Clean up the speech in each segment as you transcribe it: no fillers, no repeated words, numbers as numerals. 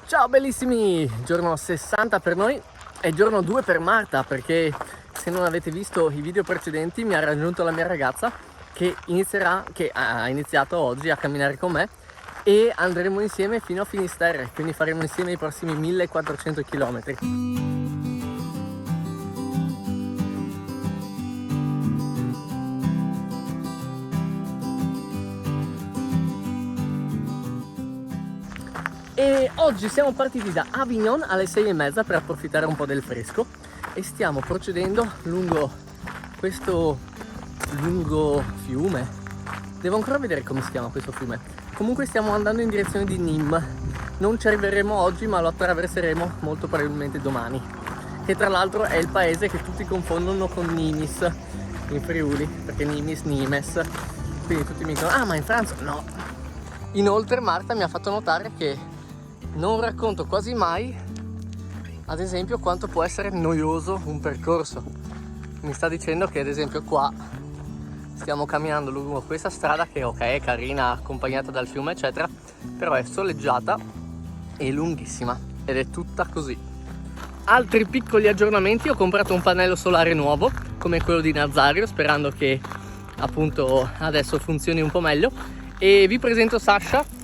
Ciao bellissimi! Giorno 60 per noi e giorno 2 per Marta, perché se non avete visto i video precedenti mi ha raggiunto la mia ragazza che ha iniziato oggi a camminare con me e andremo insieme fino a Finisterre, quindi faremo insieme i prossimi 1400 km. E oggi siamo partiti da Avignon alle 6:30 per approfittare un po' del fresco e stiamo procedendo lungo questo lungo fiume. Devo ancora vedere come si chiama questo fiume. Comunque stiamo andando in direzione di Nîmes. Non ci arriveremo oggi, ma lo attraverseremo molto probabilmente domani, che tra l'altro è il paese che tutti confondono con Nimis in Friuli, perché Nimes, quindi tutti mi dicono: ah, ma in Francia? No. Inoltre Marta mi ha fatto notare che non racconto quasi mai, ad esempio, quanto può essere noioso un percorso. Mi sta dicendo che ad esempio qua stiamo camminando lungo questa strada che ok è carina, accompagnata dal fiume eccetera, però è soleggiata e lunghissima ed è tutta così. Altri piccoli aggiornamenti: ho comprato un pannello solare nuovo come quello di Nazario, sperando che appunto adesso funzioni un po' meglio, e vi presento Sasha,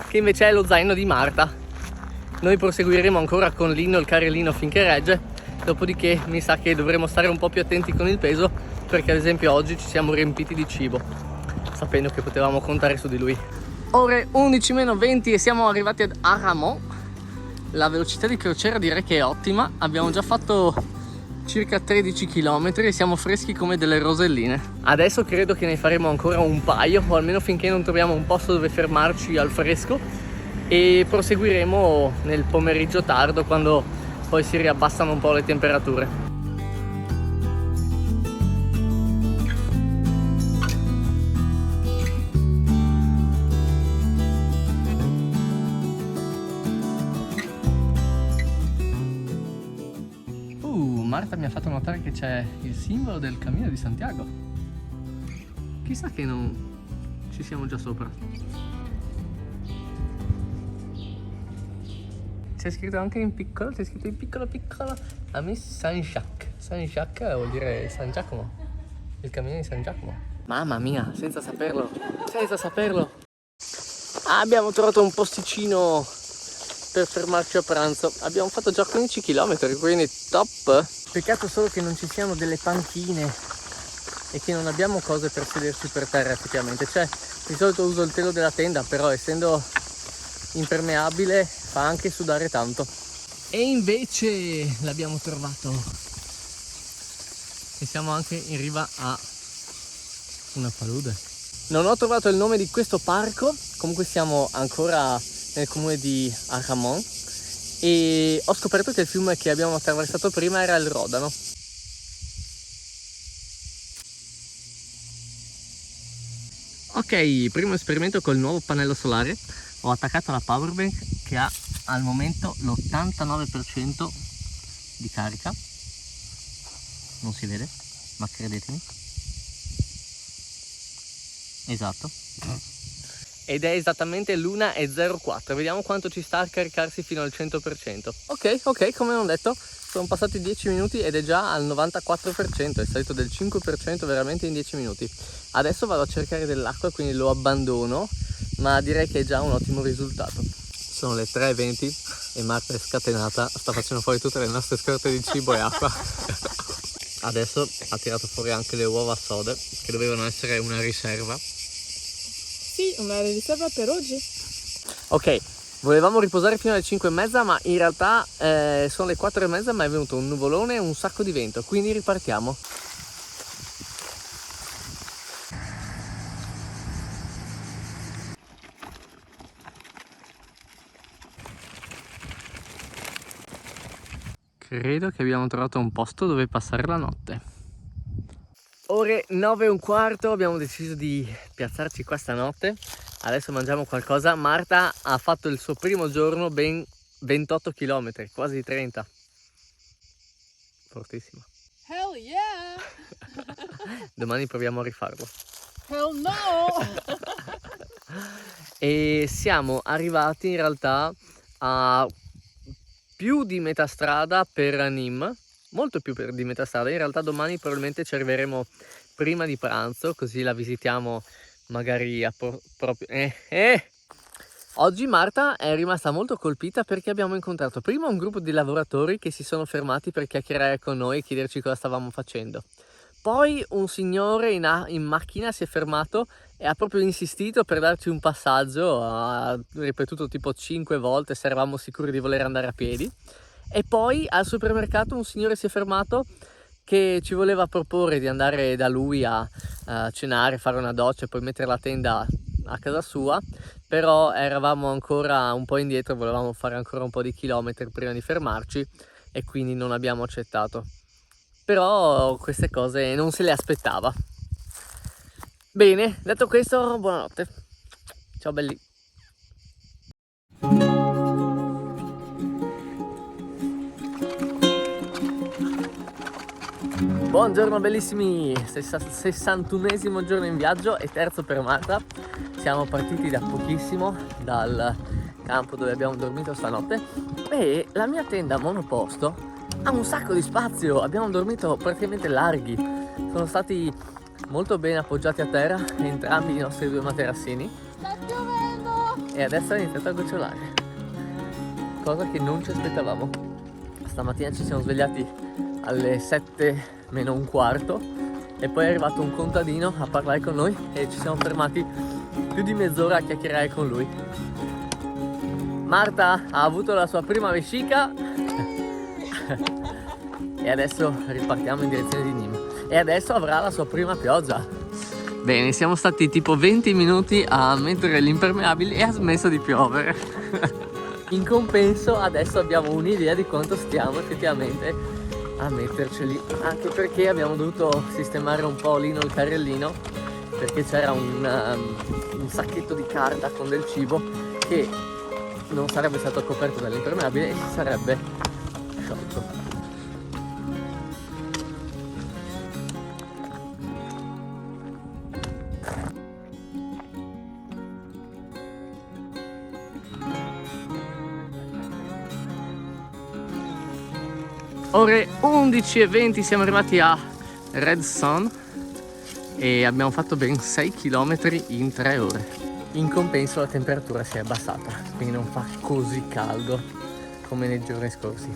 che invece è lo zaino di Marta. Noi proseguiremo ancora con Lino, il carrellino, finché regge, dopodiché mi sa che dovremo stare un po' più attenti con il peso, perché ad esempio oggi ci siamo riempiti di cibo, sapendo che potevamo contare su di lui. Ore 11:20 e siamo arrivati ad Aramon. La velocità di crociera direi che è ottima, abbiamo già fatto circa 13 km e siamo freschi come delle roselline. Adesso credo che ne faremo ancora un paio, o almeno finché non troviamo un posto dove fermarci al fresco, e proseguiremo nel pomeriggio tardo, quando poi si riabbassano un po' le temperature. Marta mi ha fatto notare che c'è il simbolo del Cammino di Santiago. Chissà che non ci siamo già sopra. C'è scritto anche in piccolo, c'è scritto in piccolo Amis Saint-Jacques. Saint-Jacques vuol dire San Giacomo, il Cammino di San Giacomo. Mamma mia, senza saperlo. Abbiamo trovato un posticino per fermarci a pranzo. Abbiamo fatto già 15 km, quindi top. Peccato solo che non ci siano delle panchine e che non abbiamo cose per sederci per terra effettivamente. Cioè, di solito uso il telo della tenda, però essendo impermeabile fa anche sudare tanto. E invece l'abbiamo trovato. E siamo anche in riva a una palude. Non ho trovato il nome di questo parco, comunque siamo ancora nel comune di Aramon e ho scoperto che il fiume che abbiamo attraversato prima era il Rodano. Ok, primo esperimento col nuovo pannello solare. Ho attaccato la powerbank che ha al momento l'89% di carica. Non si vede, ma credetemi. Esatto. Ed è esattamente l'1:04. Vediamo quanto ci sta a caricarsi fino al 100%. Ok, come non detto, sono passati 10 minuti ed è già al 94%, è salito del 5% veramente in 10 minuti. Adesso vado a cercare dell'acqua, quindi lo abbandono, ma direi che è già un ottimo risultato. Sono le 3:20 e Marta è scatenata, sta facendo fuori tutte le nostre scorte di cibo e acqua. Adesso ha tirato fuori anche le uova sode, che dovevano essere una riserva. Sì, una riserva per oggi. Ok, volevamo riposare fino alle 5:30, ma in realtà sono le 4:30, ma è venuto un nuvolone e un sacco di vento, quindi ripartiamo. Credo che abbiamo trovato un posto dove passare la notte. Ore 9:15, abbiamo deciso di piazzarci qua stanotte. Adesso mangiamo qualcosa. Marta ha fatto il suo primo giorno ben 28 km, quasi 30. Fortissimo. Hell yeah! Domani proviamo a rifarlo. Hell no! E siamo arrivati in realtà a più di metà strada per Nîmes, molto più di metà strada. In realtà domani probabilmente ci arriveremo prima di pranzo, così la visitiamo magari proprio... Oggi Marta è rimasta molto colpita perché abbiamo incontrato prima un gruppo di lavoratori che si sono fermati per chiacchierare con noi e chiederci cosa stavamo facendo. Poi un signore in macchina si è fermato e ha proprio insistito per darci un passaggio, ha ripetuto tipo 5 volte se eravamo sicuri di voler andare a piedi. E poi al supermercato un signore si è fermato che ci voleva proporre di andare da lui a cenare, fare una doccia e poi mettere la tenda a casa sua, però eravamo ancora un po' indietro, volevamo fare ancora un po' di chilometri prima di fermarci e quindi non abbiamo accettato. Però queste cose non se le aspettava. Bene, detto questo, buonanotte. Ciao belli. Buongiorno bellissimi, 61esimo giorno in viaggio e terzo per Marta. Siamo partiti da pochissimo dal campo dove abbiamo dormito stanotte e la mia tenda monoposto ha un sacco di spazio, abbiamo dormito praticamente larghi, sono stati molto bene appoggiati a terra entrambi i nostri 2 materassini. Sta piovendo! E adesso è iniziato a gocciolare, cosa che non ci aspettavamo. Stamattina ci siamo svegliati alle 7 meno un quarto e poi è arrivato un contadino a parlare con noi e ci siamo fermati più di mezz'ora a chiacchierare con lui. Marta ha avuto la sua prima vescica e adesso ripartiamo in direzione di Nîmes e adesso avrà la sua prima pioggia. Bene, siamo stati tipo 20 minuti a mettere l'impermeabile e ha smesso di piovere. In compenso adesso abbiamo un'idea di quanto stiamo effettivamente a metterceli, anche perché abbiamo dovuto sistemare un po' lì il carrellino perché c'era un sacchetto di carta con del cibo che non sarebbe stato coperto dall'impermeabile e si sarebbe sciolto. Ore 11:20 siamo arrivati a Red Sun e abbiamo fatto ben 6 km in 3 ore. In compenso la temperatura si è abbassata, quindi non fa così caldo come nei giorni scorsi.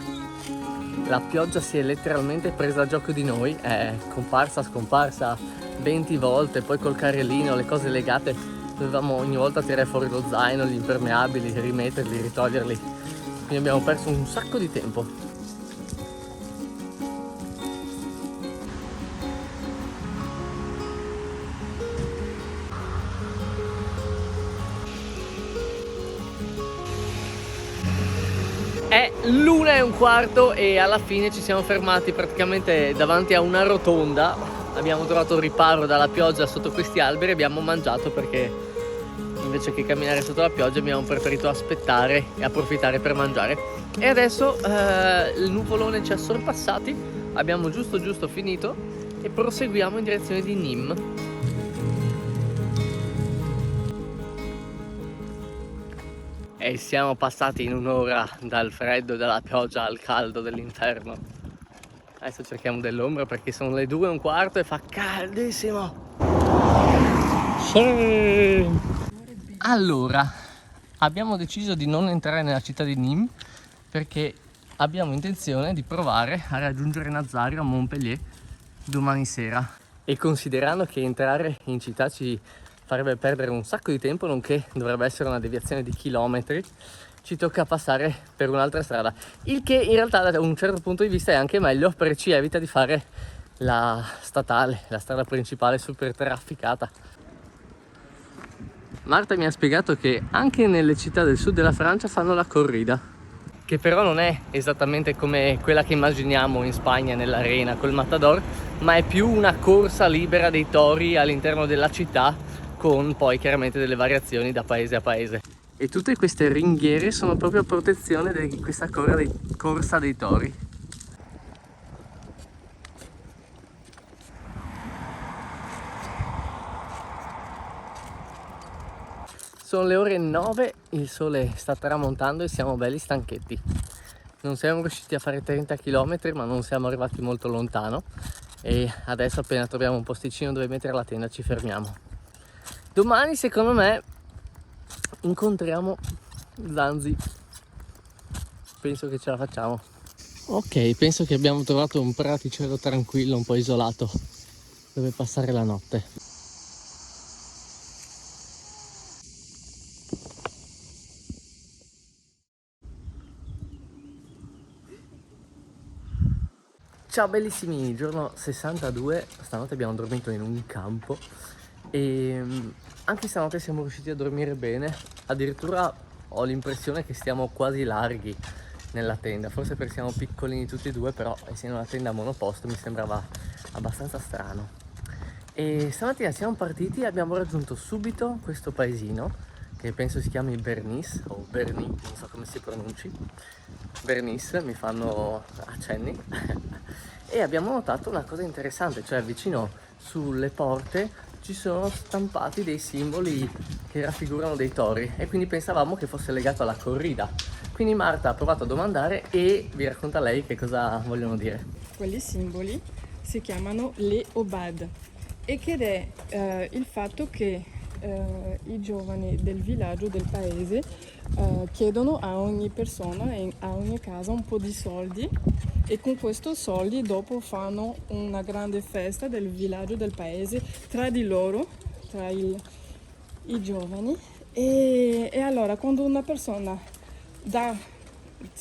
La pioggia si è letteralmente presa a gioco di noi, è comparsa, scomparsa 20 volte, poi col carrellino, le cose legate, dovevamo ogni volta tirare fuori lo zaino, gli impermeabili, rimetterli, ritoglierli, quindi abbiamo perso un sacco di tempo. È l'1:15 e alla fine ci siamo fermati praticamente davanti a una rotonda. Abbiamo trovato riparo dalla pioggia sotto questi alberi e abbiamo mangiato perché invece che camminare sotto la pioggia abbiamo preferito aspettare e approfittare per mangiare. E adesso il nuvolone ci ha sorpassati, abbiamo giusto finito e proseguiamo in direzione di Nîmes. E siamo passati in un'ora dal freddo e dalla pioggia al caldo dell'interno. Adesso cerchiamo dell'ombra perché sono le 2:15 e fa caldissimo. Sì. Allora, abbiamo deciso di non entrare nella città di Nîmes perché abbiamo intenzione di provare a raggiungere Nazario a Montpellier domani sera. E considerando che entrare in città ci farebbe perdere un sacco di tempo, nonché dovrebbe essere una deviazione di chilometri, ci tocca passare per un'altra strada, il che in realtà da un certo punto di vista è anche meglio perché ci evita di fare la statale, la strada principale super trafficata. Marta mi ha spiegato che anche nelle città del sud della Francia fanno la corrida, che però non è esattamente come quella che immaginiamo in Spagna nell'arena col matador, ma è più una corsa libera dei tori all'interno della città, con poi chiaramente delle variazioni da paese a paese. E tutte queste ringhiere sono proprio a protezione di questa corsa dei tori. Sono le ore 9, il sole sta tramontando e siamo belli stanchetti. Non siamo riusciti a fare 30 km, ma non siamo arrivati molto lontano e adesso appena troviamo un posticino dove mettere la tenda ci fermiamo. Domani secondo me incontriamo Zanzi, penso che ce la facciamo. Ok, penso che abbiamo trovato un praticello tranquillo, un po' isolato dove passare la notte. Ciao bellissimi, giorno 62, stanotte abbiamo dormito in un campo e anche stanotte siamo riusciti a dormire bene, addirittura ho l'impressione che stiamo quasi larghi nella tenda, forse perché siamo piccolini tutti e due, però essendo una tenda monoposto mi sembrava abbastanza strano. E stamattina siamo partiti e abbiamo raggiunto subito questo paesino che penso si chiami Bernis o Berni, non so come si pronunci. Bernis, mi fanno accenni. E abbiamo notato una cosa interessante, cioè vicino sulle porte ci sono stampati dei simboli che raffigurano dei tori e quindi pensavamo che fosse legato alla corrida. Quindi Marta ha provato a domandare e vi racconta lei che cosa vogliono dire. Quelli simboli si chiamano le Obad e che è il fatto che i giovani del villaggio, del paese, chiedono a ogni persona e a ogni casa un po' di soldi e con questi soldi dopo fanno una grande festa del villaggio, del paese, tra di loro, tra i giovani e allora quando una persona dà,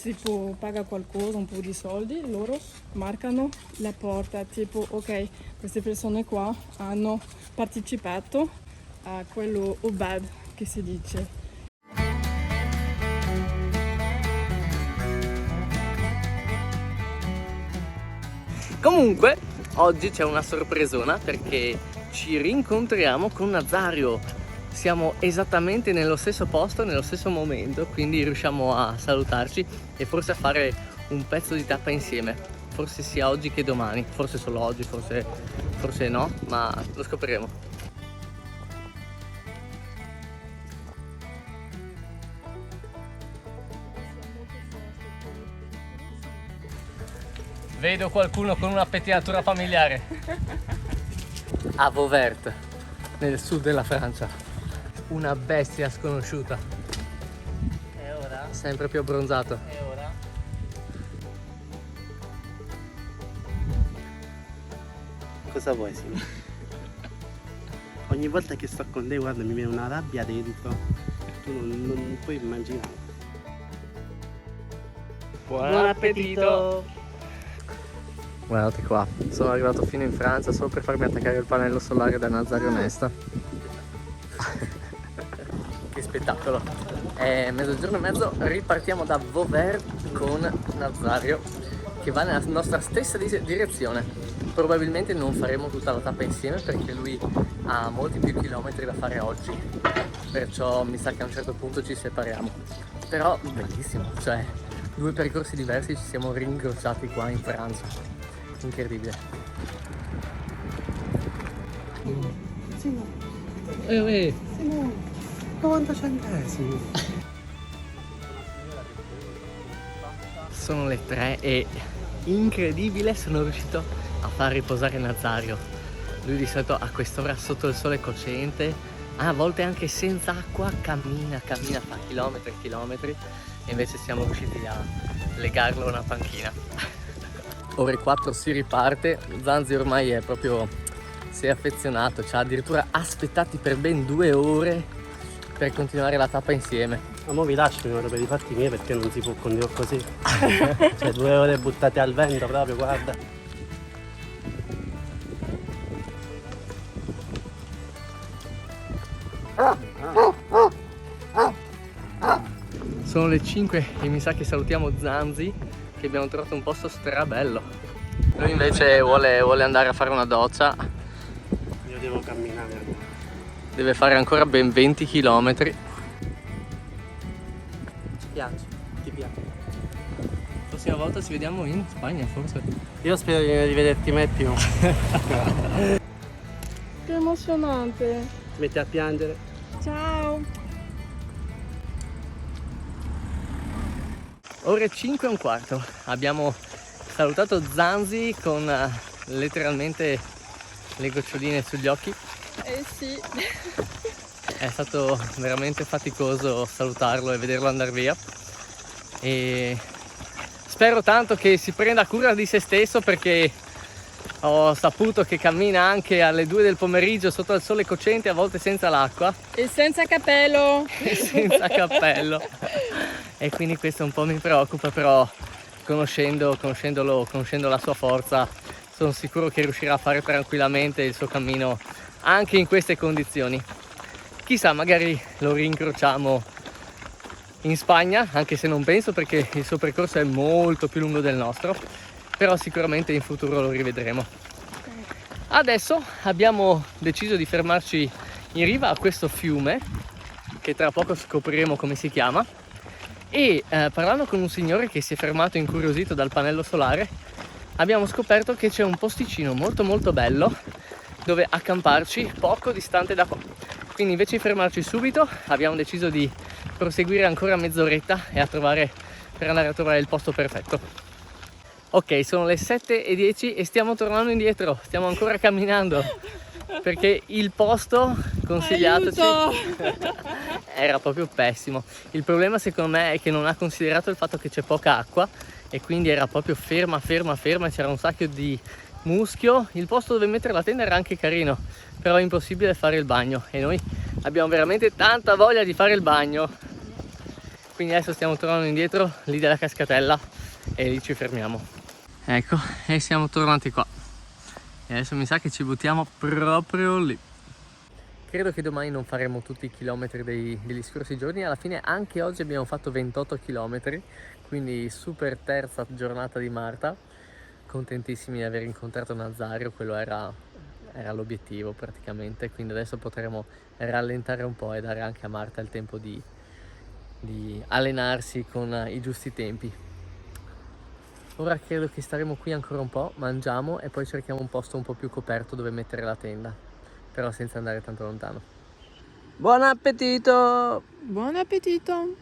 tipo paga qualcosa, un po' di soldi, loro marcano la porta, tipo ok, queste persone qua hanno partecipato a quello Obad che si dice. Comunque, oggi c'è una sorpresona perché ci rincontriamo con Nazario. Siamo esattamente nello stesso posto, nello stesso momento, quindi riusciamo a salutarci e forse a fare un pezzo di tappa insieme. Forse sia oggi che domani, forse solo oggi, forse no, ma lo scopriremo. Vedo qualcuno con una pettinatura familiare. A Vauvert, nel sud della Francia. Una bestia sconosciuta. E ora? Sempre più abbronzato. E ora? Cosa vuoi, Simo? Ogni volta che sto con te, guarda, mi viene una rabbia dentro. Tu non puoi immaginare. Buon appetito! Guardate qua, sono arrivato fino in Francia solo per farmi attaccare il pannello solare da Nazario Nesta. Che spettacolo! È mezzogiorno e mezzo, ripartiamo da Vauvert con Nazario che va nella nostra stessa direzione. Probabilmente non faremo tutta la tappa insieme perché lui ha molti più chilometri da fare oggi, perciò mi sa che a un certo punto ci separiamo. Però bellissimo, cioè due percorsi diversi, ci siamo ringrosciati qua in Francia. Incredibile. Simo, Simo, 90 centesimi. sono le 3 e incredibile, sono riuscito a far riposare Nazario. Lui di solito a quest'ora sotto il sole cocente, a volte anche senza acqua, cammina, fa chilometri e chilometri e invece siamo riusciti a legarlo a una panchina. Ore 4 si riparte, Zanzi ormai è proprio, si è affezionato, ci ha addirittura aspettati per ben 2 ore per continuare la tappa insieme. Ma mo vi lascio un'ora per i fatti miei perché non si può condurre così. Cioè 2 ore buttate al vento proprio, guarda. Sono le 5 e mi sa che salutiamo Zanzi, che abbiamo trovato un posto strabello. Lui invece vuole andare a fare una doccia. Io devo camminare ancora. Deve fare ancora ben 20 km. Ci piace, ti piace. La prossima volta ci vediamo in Spagna forse. Io spero di rivederti mai più. Che emozionante! Ti metti a piangere. Ciao! Ore 5 e un quarto. Abbiamo salutato Zanzi con letteralmente le goccioline sugli occhi. Eh sì. È stato veramente faticoso salutarlo e vederlo andare via. E spero tanto che si prenda cura di se stesso, perché ho saputo che cammina anche alle 2 del pomeriggio sotto il sole cocente, a volte senza l'acqua E senza cappello. e senza cappello. E quindi questo un po' mi preoccupa, però conoscendo la sua forza, sono sicuro che riuscirà a fare tranquillamente il suo cammino anche in queste condizioni. Chissà, magari lo rincrociamo in Spagna, anche se non penso, perché il suo percorso è molto più lungo del nostro, però sicuramente in futuro lo rivedremo. Adesso abbiamo deciso di fermarci in riva a questo fiume, che tra poco scopriremo come si chiama, e parlando con un signore che si è fermato incuriosito dal pannello solare, abbiamo scoperto che c'è un posticino molto molto bello dove accamparci poco distante da qua. Quindi invece di fermarci subito abbiamo deciso di proseguire ancora mezz'oretta per andare a trovare il posto perfetto. Ok, sono le 7:10 e stiamo tornando indietro, stiamo ancora camminando perché il posto consigliatoci era proprio pessimo. Il problema secondo me è che non ha considerato il fatto che c'è poca acqua e quindi era proprio ferma, c'era un sacco di muschio. Il posto dove mettere la tenda era anche carino, però è impossibile fare il bagno e noi abbiamo veramente tanta voglia di fare il bagno. Quindi adesso stiamo tornando indietro lì della cascatella e lì ci fermiamo. Ecco, e siamo tornati qua. E adesso mi sa che ci buttiamo proprio lì. Credo che domani non faremo tutti i chilometri degli scorsi giorni. Alla fine anche oggi abbiamo fatto 28 km, quindi super terza giornata di Marta. Contentissimi di aver incontrato Nazario, quello era l'obiettivo praticamente. Quindi adesso potremo rallentare un po' e dare anche a Marta il tempo di allenarsi con i giusti tempi. Ora credo che staremo qui ancora un po', mangiamo e poi cerchiamo un posto un po' più coperto dove mettere la tenda, però senza andare tanto lontano. Buon appetito! Buon appetito.